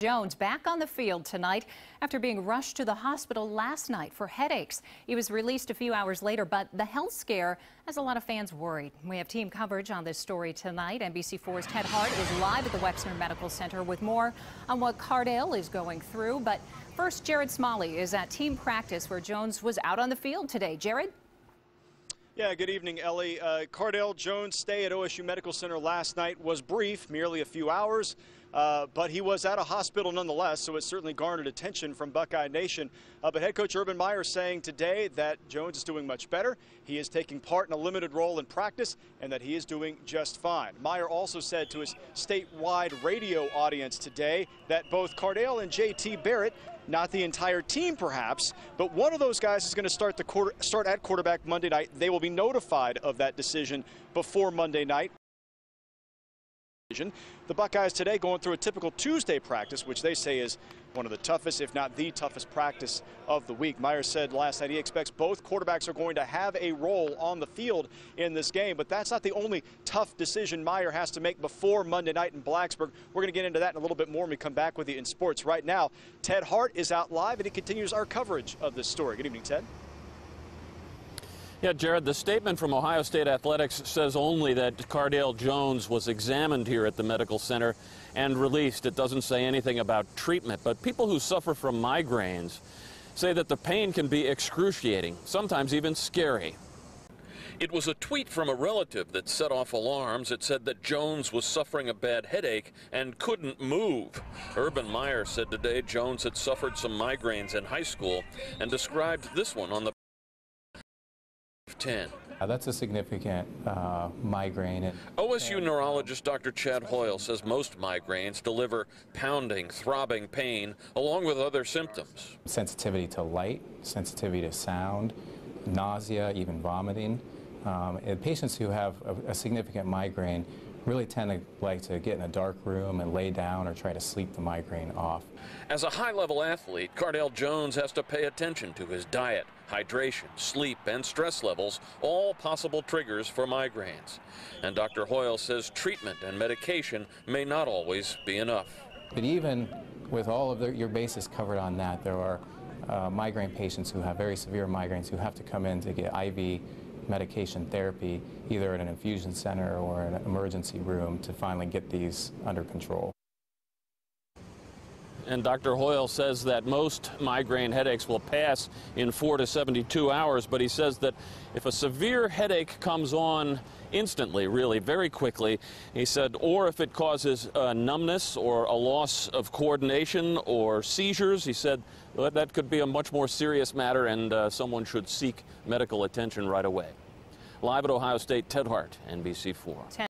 Jones back on the field tonight after being rushed to the hospital last night for headaches. He was released a few hours later, but the health scare has a lot of fans worried. We have team coverage on this story tonight. NBC4's Ted Hart is live at the Wexner Medical Center with more on what Cardale is going through. But first, Jared Smalley is at team practice where Jones was out on the field today. Jared? Yeah, good evening, Ellie. Cardale Jones' stay at OSU Medical Center last night was brief, merely a few hours, but he was at a hospital nonetheless, so it certainly garnered attention from Buckeye Nation. But head coach Urban Meyer saying today that Jones is doing much better. He is taking part in a limited role in practice and that he is doing just fine. Meyer also said to his statewide radio audience today that both Cardale and JT Barrett, not the entire team perhaps, but one of those guys is going to start at quarterback Monday night. They will be notified of that decision before Monday night. The Buckeyes today going through a typical Tuesday practice, which they say is one of the toughest, if not the toughest practice of the week. Meyer said last night he expects both quarterbacks are going to have a role on the field in this game, but that's not the only tough decision Meyer has to make before Monday night in Blacksburg. We're going to get into that in a little bit more when we come back with you in sports. Right now, Ted Hart is out live, and he continues our coverage of this story. Good evening, Ted. Yeah, Jared, the statement from Ohio State Athletics says only that Cardale Jones was examined here at the medical center and released. It doesn't say anything about treatment, but people who suffer from migraines say that the pain can be excruciating, sometimes even scary. It was a tweet from a relative that set off alarms. It said that Jones was suffering a bad headache and couldn't move. Urban Meyer said today Jones had suffered some migraines in high school and described this one on the 10. That's a significant migraine. OSU neurologist Dr. Chad Hoyle says most migraines deliver pounding, throbbing pain along with other symptoms. Sensitivity to light, sensitivity to sound, nausea, even vomiting. And patients who have a significant migraine really tend to like to get in a dark room and lay down or try to sleep the migraine off. As a high-level athlete, Cardale Jones has to pay attention to his diet, hydration, sleep, and stress levels, all possible triggers for migraines. And Dr. Hoyle says treatment and medication may not always be enough. But even with all of your bases covered on that, there are migraine patients who have very severe migraines who have to come in to get IV medication therapy, either at an infusion center or an emergency room, to finally get these under control. And Dr. Hoyle says that most migraine headaches will pass in 4 to 72 hours, but he says that if a severe headache comes on instantly, really very quickly, he said, or if it causes numbness or a loss of coordination or seizures, he said well, that could be a much more serious matter and someone should seek medical attention right away. Live at Ohio State, Ted Hart, NBC4.